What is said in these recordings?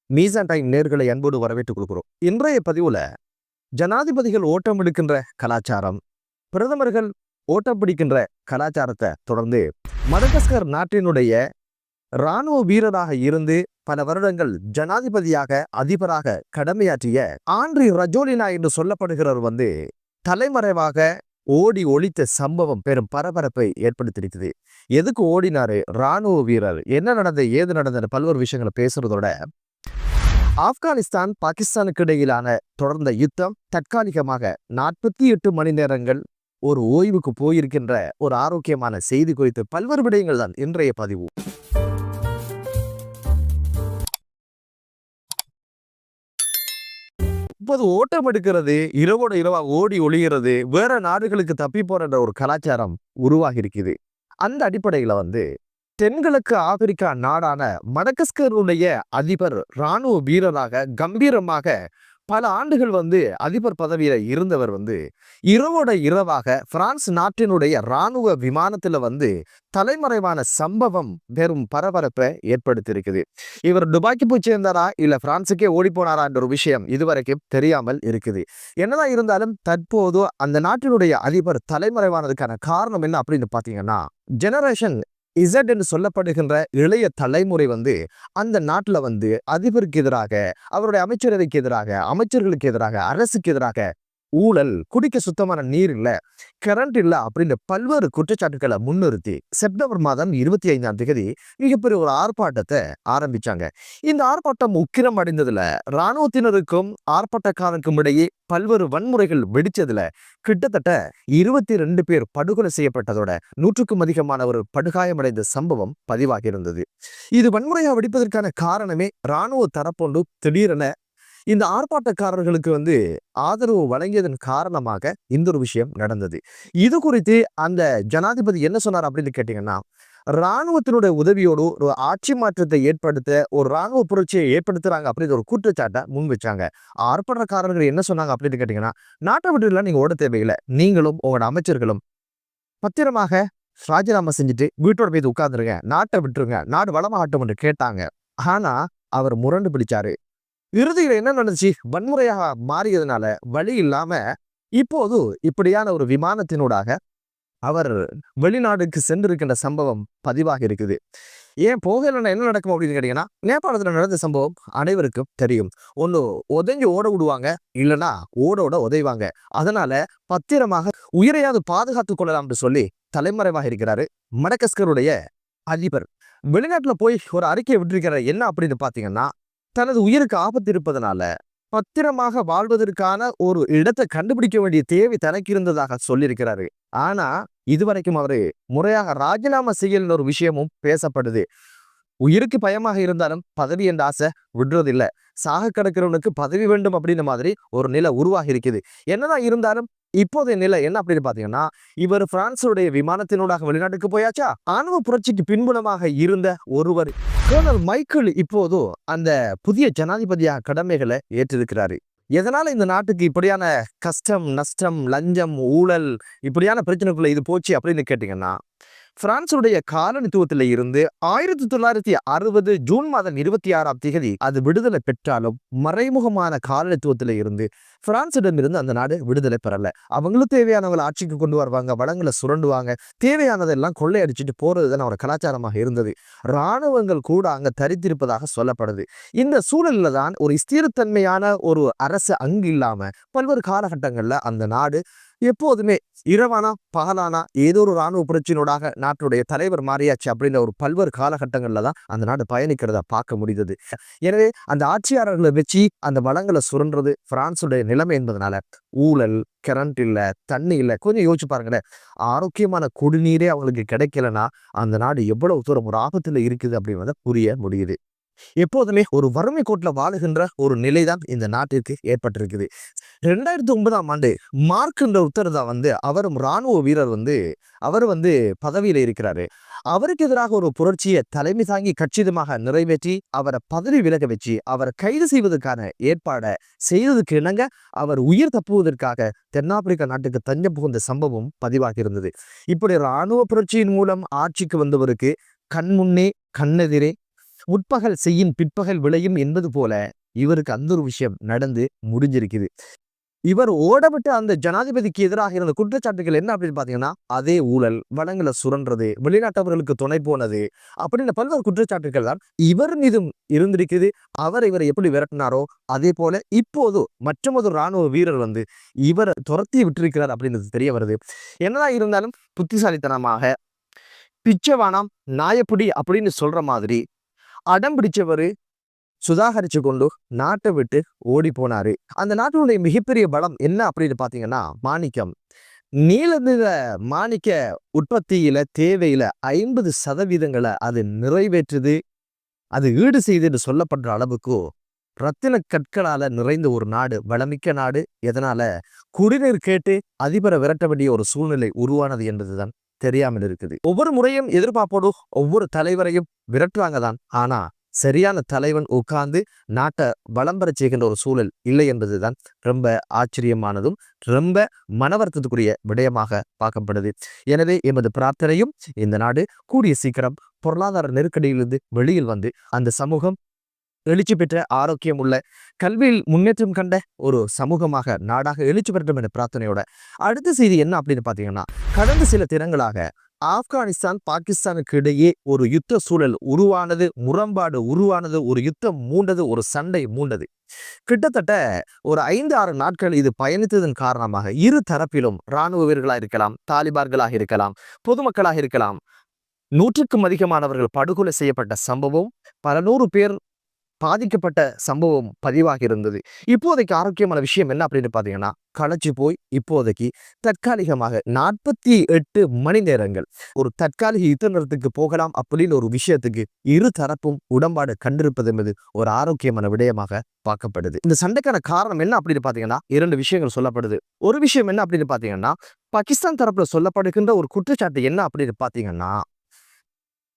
மீசான் டைம் நேர்களை அன்போடு வரவேற்றுக் கொள்கிறோம். இன்றைய பதிவுல ஜனாதிபதிகள் ஓட்டம் எடுக்கின்ற கலாச்சாரம், பிரதமர்கள் ஓட்டம் பிடிக்கின்ற கலாச்சாரத்தை தொடர்ந்து மடகஸ்கர் நாட்டினுடைய இராணுவ வீரராக இருந்து பல வருடங்கள் ஜனாதிபதியாக அதிபராக கடமையாற்றிய ஆண்ட்ரி ரஜோலினா என்று சொல்லப்படுகிறவர் தலைமறைவாக ஓடி ஒழித்த சம்பவம் பெரும் பரபரப்பை ஏற்படுத்தியிருக்குது. எதுக்கு ஓடினாரு இராணுவ வீரர், என்ன நடந்தது, ஏது நடந்த பல்வேறு விஷயங்களை பேசுறதோட ஆப்கானிஸ்தான் பாகிஸ்தானுக்கு இடையிலான தொடர்ந்த யுத்தம் தற்காலிகமாக 48 மணி நேரங்கள் ஒரு ஓய்வுக்கு போயிருக்கின்ற ஒரு ஆரோக்கியமான செய்தி குறித்து பல்வேறு விடயங்கள் தான் இன்றைய பதிவு. இப்போது ஓட்டம் எடுக்கிறது, இரவோட இரவா ஓடி ஒளிகிறது, வேற நாடுகளுக்கு தப்பி போற ஒரு கலாச்சாரம் உருவாகி இருக்குது. அந்த அடிப்படையில தென்கிழக்கு ஆப்பிரிக்கா நாடான மடகஸ்கருடைய அதிபர் இராணுவ வீரராக கம்பீரமாக பல ஆண்டுகள் அதிபர் பதவியில இருந்தவர் இரவோட இரவாக பிரான்ஸ் நாட்டினுடைய இராணுவ விமானத்துல தலைமறைவான சம்பவம் பெரும் பரபரப்பை ஏற்படுத்தியிருக்குது. இவர் துபாய்க்கு போய் சேர்ந்தாரா இல்ல பிரான்சுக்கே ஓடி போனாரா என்ற ஒரு விஷயம் இதுவரைக்கும் தெரியாமல் இருக்குது. என்னதான் இருந்தாலும் தற்போது அந்த நாட்டினுடைய அதிபர் தலைமறைவானதுக்கான காரணம் என்ன அப்படின்னு பாத்தீங்கன்னா, ஜெனரேஷன் இசட் என்று சொல்லப்படுகின்ற இளைய தலைமுறை அந்த நாட்டுல அதிபருக்கு எதிராக, அவருடைய அமைச்சரவைக்கு எதிராக, அமைச்சர்களுக்கு எதிராக, அரசுக்கு எதிராக ஊழல், குடிக்க சுத்தமான நீர் இல்ல, கரண்ட் இல்ல அப்படின்ற பல்வேறு குற்றச்சாட்டுக்களை முன்னிறுத்தி செப்டம்பர் மாதம் 25ஆம் தேதி மிகப்பெரிய ஒரு ஆர்ப்பாட்டத்தை ஆரம்பிச்சாங்க. இந்த ஆர்ப்பாட்டம் உக்கிரம் அடைந்ததுல இராணுவத்தினருக்கும் ஆர்ப்பாட்டக்காரருக்கும் இடையே பல்வேறு வன்முறைகள் வெடிச்சதுல கிட்டத்தட்ட 22 பேர் படுகொலை செய்யப்பட்டதோட 100க்கும் அதிகமானவர் படுகாயமடைந்த சம்பவம் பதிவாகி இருந்தது. இது வன்முறையா வெடிப்பதற்கான காரணமே இராணுவ தரப்பொண்டு திடீரென இந்த ஆர்ப்பாட்டக்காரர்களுக்கு ஆதரவு வழங்கியதன் காரணமாக இந்த ஒரு விஷயம் நடந்தது. இது குறித்து அந்த ஜனாதிபதி என்ன சொன்னார் அப்படின்னு கேட்டீங்கன்னா, இராணுவத்தினுடைய உதவியோடு ஒரு ஆட்சி மாற்றத்தை ஏற்படுத்த, ஒரு இராணுவ புரட்சியை ஏற்படுத்துறாங்க அப்படின்னு ஒரு குற்றச்சாட்டை முன் வச்சாங்க. ஆர்ப்பாட்டக்காரர்கள் என்ன சொன்னாங்க அப்படின்னு கேட்டீங்கன்னா, நாட்டை விட்டுலாம் நீங்க ஓட தேவையில்லை, நீங்களும் உங்களோட அமைச்சர்களும் பத்திரமாக ராஜினாமா செஞ்சுட்டு வீட்டோட போய் உட்கார்ந்துருங்க, நாட்டை விட்டுருங்க, நாடு வளமாகட்டும் என்று கேட்டாங்க. ஆனா அவர் முரண்டு பிடிச்சாரு. இறுதியில என்ன நடந்துச்சு, வன்முறையாக மாறியதுனால வழி இல்லாம இப்போது இப்படியான ஒரு விமானத்தினூடாக அவர் வெளிநாடுக்கு சென்றிருக்கின்ற சம்பவம் பதிவாக இருக்குது. ஏன் போகலன்னா என்ன நடக்கும் அப்படின்னு கேட்டீங்கன்னா, நேபாளத்துல நடந்த சம்பவம் அனைவருக்கும் தெரியும். ஒண்ணு உதைஞ்சு ஓட விடுவாங்க, இல்லைன்னா ஓட உதைவாங்க. அதனால பத்திரமாக உயிரையாவது பாதுகாத்துக் கொள்ளலாம் என்று சொல்லி தலைமறைவாக இருக்கிறாரு மடகஸ்கருடைய அதிபர். வெளிநாட்டுல போய் ஒரு அறிக்கையை விட்டிருக்கிறார். என்ன அப்படின்னு பாத்தீங்கன்னா, தனது உயிருக்கு ஆபத்து இருப்பதனால பத்திரமாக வாழ்வதற்கான ஒரு இடத்தை கண்டுபிடிக்க வேண்டிய தேவை தனக்கு இருந்ததாக சொல்லியிருக்கிறாரு. ஆனா இதுவரைக்கும் அவரு முறையாக ராஜினாமா செய்யல ஒரு விஷயமும் பேசப்படுது. உயிருக்கு பயமாக இருந்தாலும் பதவி என்ற ஆசை விடுறதில்லை. சாக கிடக்கிறவனுக்கு பதவி வேண்டும் அப்படின்ற மாதிரி ஒரு நிலை உருவாகி இருக்குது. என்னதான் இருந்தாலும் இப்போதைய நிலை என்ன அப்படின்னு பாத்தீங்கன்னா, இவர் பிரான்சுடைய விமானத்தினூடாக வெளிநாட்டுக்கு போயாச்சா. ஆணவ புரட்சிக்கு பின்புலமாக இருந்த ஒருவர் கர்னல் மைக்கேல் இப்போது அந்த புதிய ஜனாதிபதியாக கடமைகளை ஏற்றிருக்கிறாரு. எதனால இந்த நாட்டுக்கு இப்படியான கஷ்டம், நஷ்டம், லஞ்சம், ஊழல், இப்படியான பிரச்சனைக்குள்ள இது போச்சு அப்படின்னு கேட்டீங்கன்னா, பிரான்சுடைய காலனித்துவத்தில இருந்து 1960 ஜூன் மாதம் 26ஆம் தேதி அது விடுதலை பெற்றாலும் மறைமுகமான காலனித்துவத்தில இருந்து பிரான்சிடமிருந்து அந்த நாடு விடுதலை பெறல. அவங்களுக்கு தேவையானவங்களை ஆட்சிக்கு கொண்டு வருவாங்க, வளங்களை சுரண்டுவாங்க, தேவையானதெல்லாம் கொள்ளையடிச்சிட்டு போறதுதான் அவரோட கலாச்சாரமாக இருந்தது. இராணுவங்கள் கூட அங்க தரித்திருப்பதாக சொல்லப்படுது. இந்த சூழல்ல தான் ஒரு ஸ்திரத்தன்மையான ஒரு அரசு அங்கு இல்லாம பல்வேறு காலகட்டங்கள்ல அந்த நாடு எப்போதுமே இரவானா பகலானா ஏதோ ஒரு இராணுவ புரட்சியினூடாக நாட்டுடைய தலைவர் மாறியாச்சு அப்படின்ற ஒரு பல்வேறு காலகட்டங்கள்ல தான் அந்த நாடு பயணிக்கிறத பார்க்க முடிந்தது. எனவே அந்த ஆட்சியாளர்களை வச்சு அந்த வளங்களை சுரண்டுறது பிரான்சுடைய நிலைமை என்பதனால ஊழல், கரண்ட் இல்ல, தண்ணி இல்ல. கொஞ்சம் யோசிச்சு பாருங்களேன், ஆரோக்கியமான குடிநீரே அவங்களுக்கு கிடைக்கலன்னா அந்த நாடு எவ்வளவு தூரம் ஒரு ஆபத்துல இருக்குது அப்படின்றத புரிய முடியுது. எப்போதுமே ஒரு வறுமை கோட்டில் வாழுகின்ற ஒரு நிலைதான் இந்த நாட்டிற்கு ஏற்பட்டிருக்குது. 2009ஆம் ஆண்டு மார்க் என்ற ஒருத்தர் தான் அவரும் இராணுவ வீரர் அவர் பதவியில இருக்கிறாரு. அவருக்கு எதிராக ஒரு புரட்சியை தலைமை தாங்கி கச்சிதமாக நிறைவேற்றி அவரை பதவி விலக வச்சு அவரை கைது செய்வதற்கான ஏற்பாடை செய்ததுக்கு இணங்க அவர் உயிர் தப்புவதற்காக தென்னாப்பிரிக்கா நாட்டுக்கு தஞ்சம் புகுந்த சம்பவம் பதிவாகி இருந்தது. இப்படி இராணுவ புரட்சியின் மூலம் ஆட்சிக்கு வந்தவருக்கு கண்முன்னே கண்ணெதிரே முற்பகல் செய்யின் பிற்பகல் விளையும் என்பது போல இவருக்கு அந்த ஒரு விஷயம் நடந்து முடிஞ்சிருக்குது. இவர் ஓடவிட்டு அந்த ஜனாதிபதிக்கு எதிராக இருந்த குற்றச்சாட்டுகள் என்ன அப்படின்னு பாத்தீங்கன்னா, அதே ஊழல், வளங்களை சுரண்டுறது, வெளிநாட்டவர்களுக்கு துணை போனது அப்படின்னு பல்வேறு குற்றச்சாட்டுகள் தான் இவர் மீதும் இருந்திருக்குது. இவரை எப்படி விரட்டினாரோ அதே போல இப்போது மற்றொரு ராணுவ வீரர் வந்து இவரை துரத்தி விட்டிருக்கிறார் அப்படின்றது தெரிய வருது. என்னதான் இருந்தாலும் புத்திசாலித்தனமாக பிச்சைவானாம் நாயப்புடி அப்படின்னு சொல்ற மாதிரி அடம் பிடிச்சவரு சுதாகரிச்சு கொண்டு நாட்டை விட்டு ஓடி போனாரு. அந்த நாட்டினுடைய மிகப்பெரிய பலம் என்ன அப்படின்னு பாத்தீங்கன்னா மாணிக்கம். நீல நிற மாணிக்க உற்பத்தியில தேவையில 50% அது நிறைவேற்றுது, அது ஈடு செய்து என்று சொல்லப்படுற அளவுக்கு ரத்தின கற்களால நிறைந்த ஒரு நாடு, வளமிக்க நாடு. எதனால குடிநீர் கேட்டு அதிபரை விரட்ட வேண்டிய ஒரு சூழ்நிலை உருவானது என்பதுதான் தெரியாமல் இருக்குது. ஒவ்வொரு முறையும் எதிர்பார்ப்போடு ஒவ்வொரு தலைவரையும் விரட்டுவாங்க தான். ஆனா சரியான தலைவன் உட்கார்ந்து நாட்டை வளம் பெற செய்கின்ற ஒரு சூழல் இல்லை என்பதுதான் ரொம்ப ஆச்சரியமானதும் ரொம்ப மனவருத்தத்துக்குரிய விடயமாக பார்க்கப்படுது. எனவே எமது பிரார்த்தனையும் இந்த நாடு கூடிய சீக்கிரம் பொருளாதார நெருக்கடியிலிருந்து வெளியில் வந்து அந்த சமூகம் எழுச்சி பெற்ற ஆரோக்கியம் உள்ள கல்வியில் முன்னேற்றம் கண்ட ஒரு சமூகமாக நாடாக எழுச்சி பெற்றோம் என்ற பிரார்த்தனையோட அடுத்த செய்தி என்ன அப்படின்னு பாத்தீங்கன்னா, கடந்த சில தினங்களாக ஆப்கானிஸ்தான் பாகிஸ்தானுக்கு இடையே ஒரு யுத்த சூழல் உருவானது, முரண்பாடு உருவானது, ஒரு யுத்தம் மூண்டது, ஒரு சண்டை மூண்டது. கிட்டத்தட்ட ஒரு 5-6 நாட்கள் இது பயணித்ததன் காரணமாக இரு தரப்பிலும் இராணுவ வீரர்களாக இருக்கலாம், தாலிபான்களாக இருக்கலாம், பொதுமக்களாக இருக்கலாம், 100க்கும் அதிகமானவர்கள் படுகொலை செய்யப்பட்ட சம்பவம், பல 100 பேர் பாதிக்கப்பட்ட சம்பவம் பதிவாகி இருந்தது. இப்போதைக்கு ஆரோக்கியமான விஷயம் என்ன அப்படின்னு பாத்தீங்கன்னா, களைச்சு போய் இப்போதைக்கு தற்காலிகமாக 48 மணி நேரங்கள் ஒரு தற்காலிக யுத்த நிறுத்தத்துக்கு போகலாம் அப்படின்னு ஒரு விஷயத்துக்கு இரு தரப்பும் உடன்பாடு கண்டிருப்பது என்பது ஒரு ஆரோக்கியமான விடயமாக பார்க்கப்படுது. இந்த சண்டைக்கான காரணம் என்ன அப்படின்னு பாத்தீங்கன்னா 2 விஷயங்கள் சொல்லப்படுது. ஒரு விஷயம் என்ன அப்படின்னு பாத்தீங்கன்னா, பாகிஸ்தான் தரப்புல சொல்லப்படுகின்ற ஒரு குற்றச்சாட்டு என்ன அப்படின்னு பாத்தீங்கன்னா,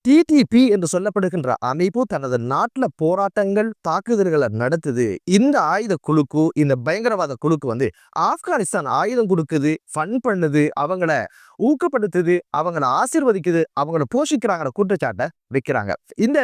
டிடிபி என்று சொல்லப்படுகின்ற அமைப்பு தனது நாட்டுல போராட்டங்கள் தாக்குதல்களை நடத்துது. இந்த ஆயுத குழுக்கு, இந்த பயங்கரவாத குழுக்கு வந்து ஆப்கானிஸ்தான் ஆயுதம் கொடுக்குது, ஃபண்ட் பண்ணுது, அவங்கள ஊக்கப்படுத்துது, அவங்கள ஆசீர்வதிக்குது, அவங்கள போஷிக்கிறாங்கிற குற்றச்சாட்டை வைக்கிறாங்க. இந்த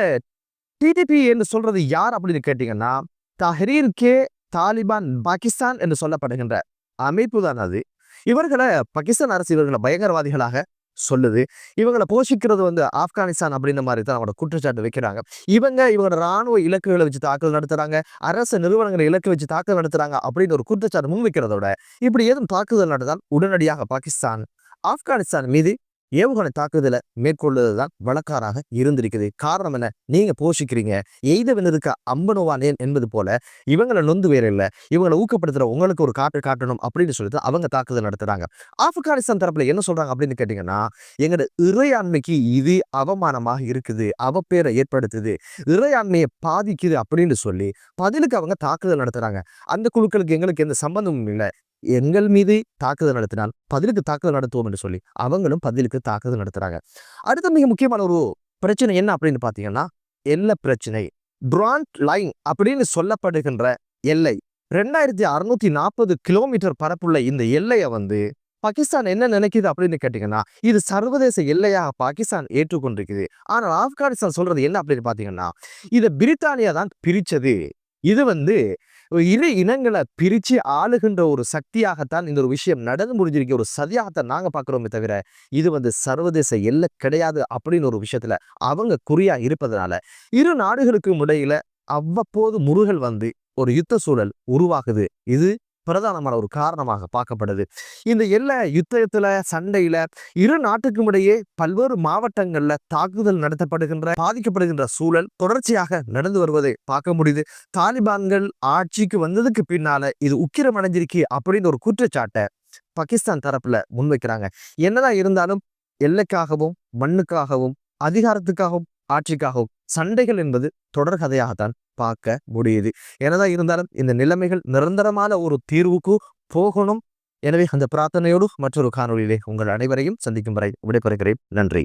டிடிபி என்று சொல்றது யார் அப்படின்னு கேட்டீங்கன்னா, தஹ்ரீர்-கே தாலிபான் பாகிஸ்தான் என்று சொல்லப்படுகின்ற அமைப்பு தான் அது. இவர்களை பாகிஸ்தான் அரசு இவர்களை பயங்கரவாதிகளாக சொல்லுது. இவங்களை போஷிக்கிறது வந்து ஆப்கானிஸ்தான் அப்படின்ற மாதிரி தான் அவங்களோட குற்றச்சாட்டு வைக்கிறாங்க. இவங்களோட ராணுவ இலக்குகளை வச்சு தாக்குதல் நடத்துறாங்க, அரசு நிறுவனங்களை இலக்கு வச்சு தாக்குதல் நடத்துறாங்க அப்படின்னு ஒரு குற்றச்சாட்டு முன்வைக்கிறதோட, இப்படி ஏதும் தாக்குதல் நடந்தால் உடனடியாக பாகிஸ்தான் ஆப்கானிஸ்தான் மீது ஏவுகணை தாக்குதலை மேற்கொள்வதுதான் வழக்காராக இருந்திருக்குது. காரணம் என்ன? நீங்க போஷிக்கிறீங்க, எய்தவனுக்கு அம்பனுவானேன் என்பது போல இவங்களை நொந்து வேற இல்லை, இவங்களை ஊக்கப்படுத்துற உங்களுக்கு ஒரு காட்டணும் அப்படின்னு சொல்லிட்டு அவங்க தாக்குதல் நடத்துறாங்க. ஆப்கானிஸ்தான் தரப்புல என்ன சொல்றாங்க அப்படின்னு கேட்டீங்கன்னா, எங்களோட இறையாண்மைக்கு இது அவமானமாக இருக்குது, அவப்பேரை ஏற்படுத்துது, இறையாண்மையை பாதிக்குது அப்படின்னு சொல்லி பதிலுக்கு அவங்க தாக்குதல் நடத்துறாங்க. அந்த குழுக்களுக்கு எங்களுக்கு எந்த சம்பந்தமும் இல்லை, எங்கள் மீது தாக்குதல் நடத்தினால் பதிலுக்கு தாக்குதல் நடத்துவோம் என்று சொல்லி அவங்களும் பதிலுக்கு தாக்குதல் நடத்துறாங்க. அடுத்த மிக முக்கியமான ஒரு பிரச்சனை என்ன அப்படின்னு பாத்தீங்கன்னா, எல்லை பிரச்சனை. பிராண்ட் லைன் அப்படின்னு சொல்லப்படுகின்ற எல்லை 2640 கிலோமீட்டர் பரப்புள்ள இந்த எல்லையை வந்து பாகிஸ்தான் என்ன நினைக்குது அப்படின்னு கேட்டீங்கன்னா, இது சர்வதேச எல்லையாக பாகிஸ்தான் ஏற்றுக்கொண்டிருக்குது. ஆனால் ஆப்கானிஸ்தான் சொல்றது என்ன அப்படின்னு பாத்தீங்கன்னா, இதை பிரித்தானியா தான் பிரிச்சது, இது வந்து இரு இனங்களை பிரிச்சு ஆளுகின்ற ஒரு சக்தியாகத்தான் இந்த ஒரு விஷயம் நடந்து முடிஞ்சிருக்க ஒரு சதியாகத்தான் நாங்க பாக்குறோமே தவிர இது வந்து சர்வதேச எல்லை கிடையாது அப்படின்னு ஒரு விஷயத்துல அவங்க குறியா இருப்பதனால இரு நாடுகளுக்கும் இடையில அவ்வப்போது முருகல் வந்து ஒரு யுத்த சூழல் உருவாகுது. இது பிரதானமான ஒரு காரணமாக பார்க்கப்படுது. இந்த எல்லை யுத்தத்துல சண்டையில இரு நாட்டுக்கும் இடையே பல்வேறு மாவட்டங்கள்ல தாக்குதல் நடத்தப்படுகின்ற பாதிக்கப்படுகின்ற சூழல் தொடர்ச்சியாக நடந்து வருவதை பார்க்க முடியுது. தாலிபான்கள் ஆட்சிக்கு வந்ததுக்கு பின்னால இது உக்கிரமடைஞ்சிருக்கு அப்படின்னு ஒரு குற்றச்சாட்டை பாகிஸ்தான் தரப்புல முன்வைக்கிறாங்க. என்னதான் இருந்தாலும் எல்லைக்காகவும் மண்ணுக்காகவும் அதிகாரத்துக்காகவும் ஆட்சிக்காகவும் சண்டைகள் என்பது தொடர்கதையாகத்தான் பார்க்க முடியுது. என்னதான் இருந்தாலும் இந்த நிலைமைகள் நிரந்தரமான ஒரு தீர்வுக்கு போகணும். எனவே அந்த பிரார்த்தனையோடு மற்றொரு காணொலியிலே உங்கள் அனைவரையும் சந்திக்கும் வரை விடைபெறுகிறேன். நன்றி.